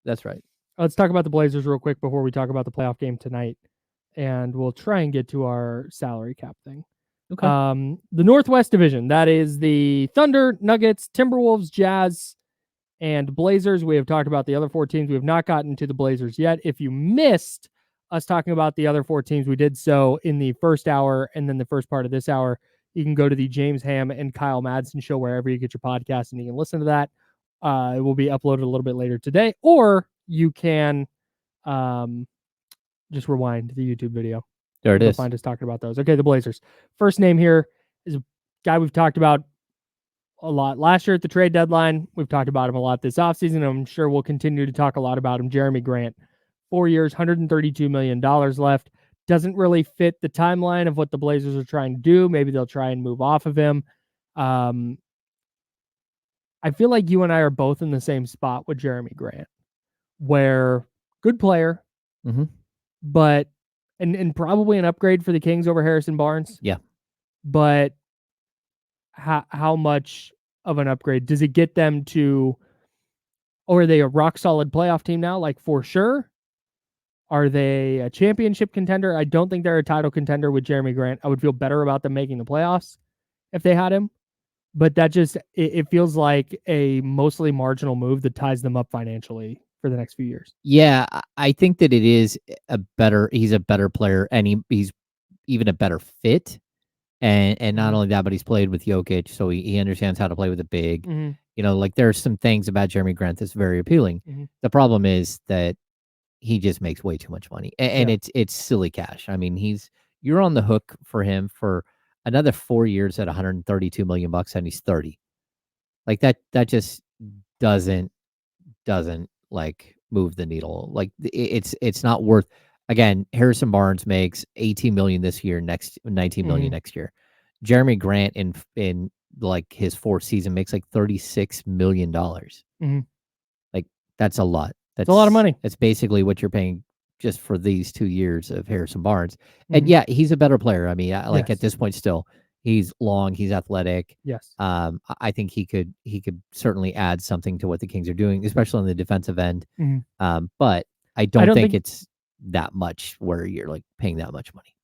That's right. Let's talk about the Blazers real quick before we talk about the playoff game tonight, and we'll try and get to our salary cap thing. Okay. The Northwest Division, that is the Thunder, Nuggets, Timberwolves, Jazz, and Blazers. We have talked about the other 4 teams. We have not gotten to the Blazers yet. If you missed us talking about the other 4 teams, we did so in the first hour and then the first part of this hour. You can go to the James Ham and Kyle Madsen show wherever you get your podcast, and you can listen to that. It will be uploaded a little bit later today, or you can just rewind the YouTube video. There it You'll is. find us talking about those. Okay, the Blazers. First name here is a guy we've talked about a lot last year at the trade deadline. We've talked about him a lot this offseason. I'm sure we'll continue to talk a lot about him. Jeremy Grant, 4 years, $132 million left. Doesn't really fit the timeline of what the Blazers are trying to do. Maybe they'll try and move off of him. I feel like you and I are both in the same spot with Jeremy Grant, where good player, but and probably an upgrade for the Kings over Harrison Barnes. Yeah. But how much of an upgrade does it get them to? Or are they a rock solid playoff team now? Like, for sure. Are they a championship contender? I don't think they're a title contender with Jeremy Grant. I would feel better about them making the playoffs if they had him. But that just, it feels like a mostly marginal move that ties them up financially for the next few years. Yeah, I think that it is he's a better player, and he's even a better fit. And not only that, but he's played with Jokic, so he understands how to play with a big. You know, like, there's some things about Jeremy Grant that's very appealing. The problem is that he just makes way too much money, and it's silly cash. I mean, you're on the hook for him for another 4 years at $132 million, and he's 30. Like, that just doesn't like move the needle. Like, it's not worth. Again, Harrison Barnes makes $18 million this year, next $19 million next year. Jeremy Grant in like his 4th season makes like $36 million. Like, that's a lot. That's a lot of money. That's basically what you're paying just for these 2 years of Harrison Barnes. And yeah, he's a better player. I mean, like, at this point still, he's long, he's athletic. Yes. I think he could certainly add something to what the Kings are doing, especially on the defensive end. But I don't think it's that much where you're like paying that much money.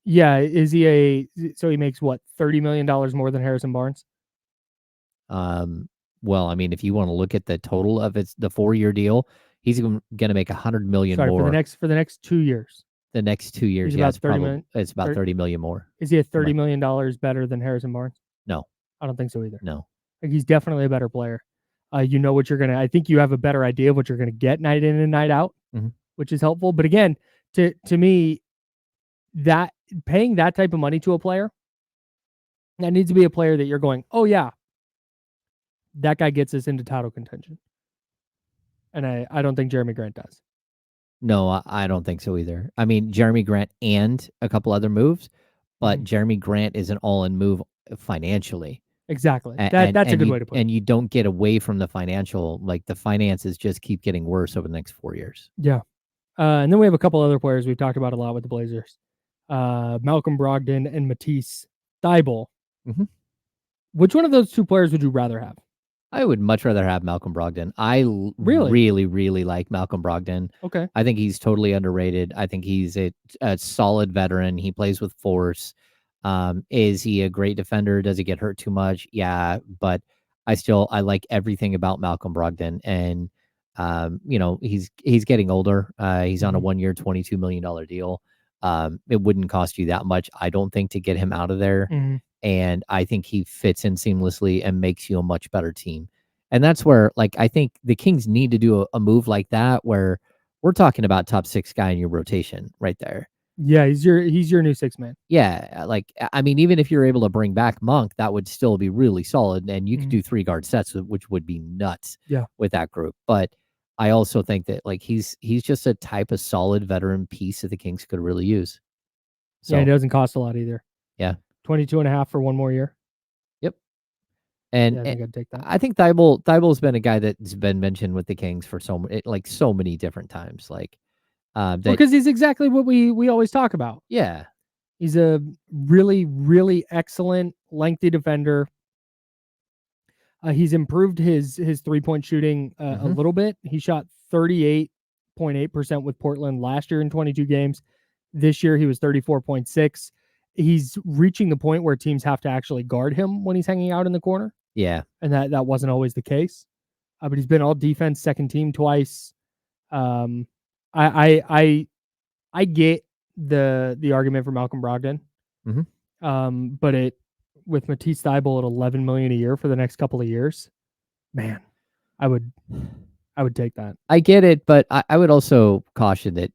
Yeah, is he so he makes what, $30 million more than Harrison Barnes? Well, I mean, if you want to look at the total of the 4-year deal, he's going to make $100 million more for the next 2 years. The next 2 years, yeah, it's about $30 million more. Is he at $30 million better than Harrison Barnes? No, I don't think so either. No, like, he's definitely a better player. You know what you're gonna. I think you have a better idea of what you're gonna get night in and night out, which is helpful. But again, to me, that paying that type of money to a player, that needs to be a player that you're going, oh yeah, that guy gets us into title contention. And I don't think Jeremy Grant does. No, I don't think so either. I mean, Jeremy Grant and a couple other moves, but Jeremy Grant is an all-in move financially. Exactly. That's a good way to put it. And you don't get away from the financial, like, the finances just keep getting worse over the next 4 years. Yeah. And then we have a couple other players we've talked about a lot with the Blazers. Malcolm Brogdon and Matisse Thybulle. Which one of those 2 players would you rather have? I would much rather have Malcolm Brogdon. I really, really like Malcolm Brogdon. Okay. I think he's totally underrated. I think he's a solid veteran. He plays with force. Is he a great defender? Does he get hurt too much? Yeah, but I like everything about Malcolm Brogdon. And, you know, he's getting older. He's on a 1-year, $22 million deal. It wouldn't cost you that much, I don't think, to get him out of there. And I think he fits in seamlessly and makes you a much better team. And that's where, like, I think the Kings need to do a move like that, where we're talking about top 6 guy in your rotation right there. Yeah, he's your new 6 man. Yeah, like, I mean, even if you're able to bring back Monk, that would still be really solid, and you could do 3 guard sets, which would be nuts. Yeah. With that group. But I also think that, like, he's just a type of solid veteran piece that the Kings could really use. So, yeah, it doesn't cost a lot either. Yeah. 22.5 for 1 more year. Yep. And, I think I'd take that. I think Thybulle's been a guy that's been mentioned with the Kings for so many different times. Like, because he's exactly what we always talk about. Yeah. He's a really, really excellent lengthy defender. He's improved his 3-point shooting a little bit. He shot 38.8% with Portland last year in 22 games. This year, he was 34.6. He's reaching the point where teams have to actually guard him when he's hanging out in the corner. Yeah. And that wasn't always the case. But he's been all defense, second team twice. I get the argument for Malcolm Brogdon. But with Matisse Thybulle at $11 million a year for the next couple of years, man, I would take that. I get it, but I would also caution that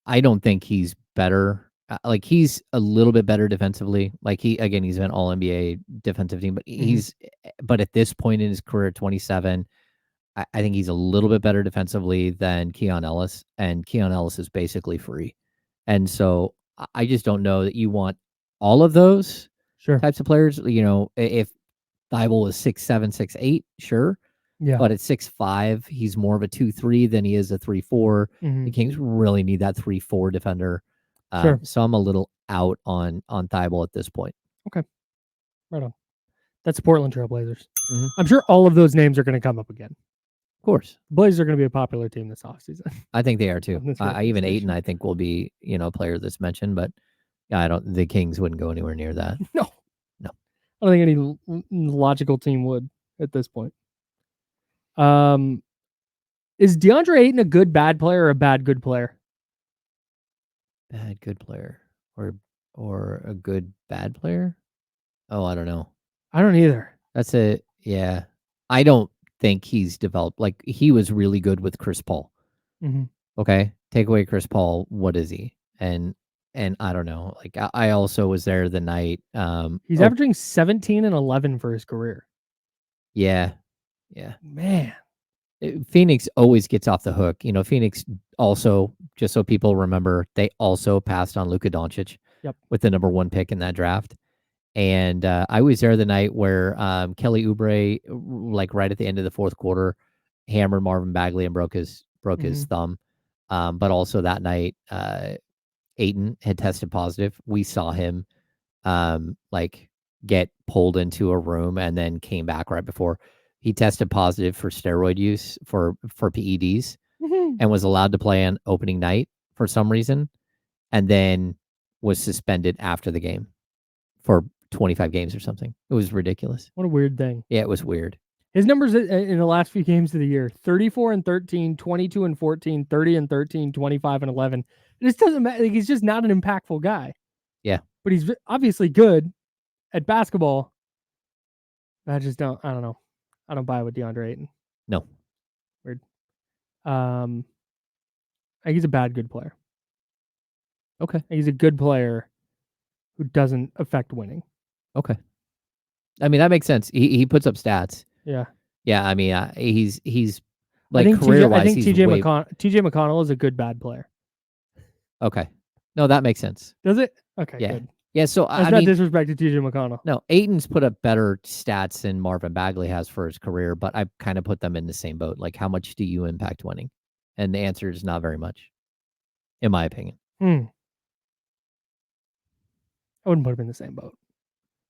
I don't think he's better. Like, he's a little bit better defensively. Like, he's an all NBA defensive team, but but at this point in his career, 27, I think he's a little bit better defensively than Keon Ellis, and Keon Ellis is basically free. And so I just don't know that you want all of those types of players. You know, if Thybulle was 6'7", 6'8", sure. Yeah. But at 6'5", he's more of a 2-3 than he is a 3-4. The Kings really need that 3-4 defender. So I'm a little out on Thybulle at this point. Okay. Right on. That's the Portland Trailblazers. I'm sure all of those names are going to come up again. Of course. Blazers are going to be a popular team this offseason. I think they are too. Even Ayton, I think, will be, a player that's mentioned, but the Kings wouldn't go anywhere near that. No. I don't think any logical team would at this point. Is DeAndre Ayton a good bad player or a bad good player? Bad good player or a good bad player? Oh, I don't know. I don't either. Yeah. I don't think he's developed. Like, he was really good with Chris Paul. Okay, take away Chris Paul, what is he? And I don't know. Like, I also was there the night. He's averaging 17 and 11 for his career. Yeah. Man. Phoenix always gets off the hook. Phoenix also, just so people remember, they also passed on Luka Doncic with the number 1 pick in that draft. And I was there the night where Kelly Oubre, like right at the end of the fourth quarter, hammered Marvin Bagley and broke his thumb. But also that night, Ayton had tested positive. We saw him get pulled into a room and then came back right before. He tested positive for steroid use for PEDs and was allowed to play on opening night for some reason, and then was suspended after the game for 25 games or something. It was ridiculous. What a weird thing. Yeah, it was weird. His numbers in the last few games of the year: 34 and 13, 22 and 14, 30 and 13, 25 and 11. This doesn't matter. Like, he's just not an impactful guy. Yeah. But he's obviously good at basketball. I don't know. I don't buy it with DeAndre Ayton. No. Weird. I think he's a bad good player. Okay. He's a good player who doesn't affect winning. Okay. I mean, that makes sense. He puts up stats. Yeah. Yeah, I mean, he's like, career-wise, I think TJ McConnell is a good bad player. Okay. No, that makes sense. Does it? Okay, yeah. good. Yeah, so that's not disrespect to TJ McConnell. No, Ayton's put up better stats than Marvin Bagley has for his career, but I kind of put them in the same boat. Like, how much do you impact winning? And the answer is not very much, in my opinion. I wouldn't put him in the same boat.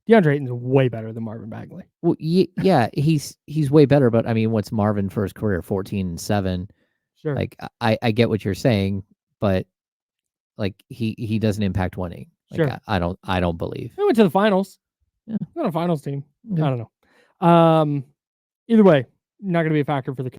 DeAndre Ayton's way better than Marvin Bagley. Well, yeah, he's way better, but I mean, what's Marvin for his career? 14 and 7. Sure. Like, I get what you're saying, but like, he doesn't impact winning. Like, sure. I don't believe. He went to the finals. Yeah. Not a finals team. Yeah. I don't know. Either way, not going to be a factor for the